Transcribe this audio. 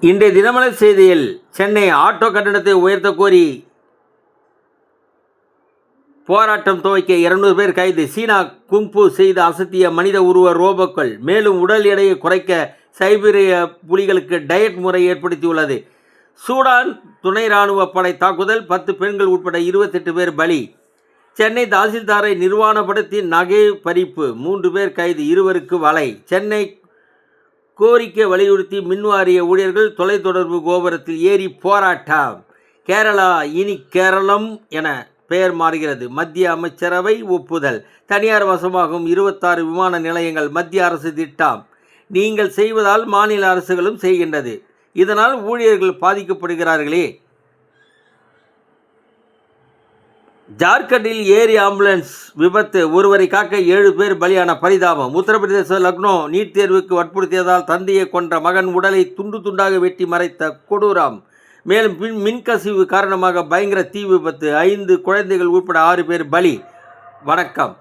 இன்றைய தினமலர் செய்தியில் சென்னை ஆட்டோ கட்டணத்தை உயர்த்த கோரி போராட்டம் துவக்க 200 பேர் கைது. சீனா குங்ஃபூ செய்து அசத்திய மனித உருவ ரோபோக்கள். மேலும் உடல் எடையை குறைக்க சைபீரிய புலிகளுக்கு டயட் முறை ஏற்படுத்தியுள்ளது. சூடான் துணை ராணுவ படை தாக்குதல், 10 பெண்கள் உட்பட 28 பேர் பலி. சென்னை தாசில்தாரை நிர்வாணப்படுத்தி நகை பறிப்பு, 3 பேர் கைது, 2 வலை. சென்னை கோரிக்கை வலியுறுத்தி மின்வாரிய ஊழியர்கள் தொலைத்தொடர்பு கோபுரத்தில் ஏறி போராட்டம். கேரளா இனி கேரளம் என பெயர் மாறுகிறது. மத்திய அமைச்சரவை ஒப்புதல். தனியார் வசமாகும் 26 விமான நிலையங்கள். மத்திய அரசு திட்டம். நீங்கள் செய்வதால் மாநில அரசுகளும் செய்கின்றது. இதனால் ஊழியர்கள் பாதிக்கப்படுகிறார்களே. ஜார்க்கண்டில் ஏரி ஆம்புலன்ஸ் விபத்து, ஒருவரை காக்க 7 பேர் பலியான பரிதாபம். உத்தரப்பிரதேச லக்னோ நீட் தேர்வுக்கு வற்புறுத்தியதால் தந்தையை கொன்ற மகன் உடலை துண்டு துண்டாக வெட்டி மறைத்த கொடூரம். மேலும் மின்கசிவு காரணமாக பயங்கர தீ விபத்து, 5 குழந்தைகள் உட்பட 6 பேர் பலி. வணக்கம்.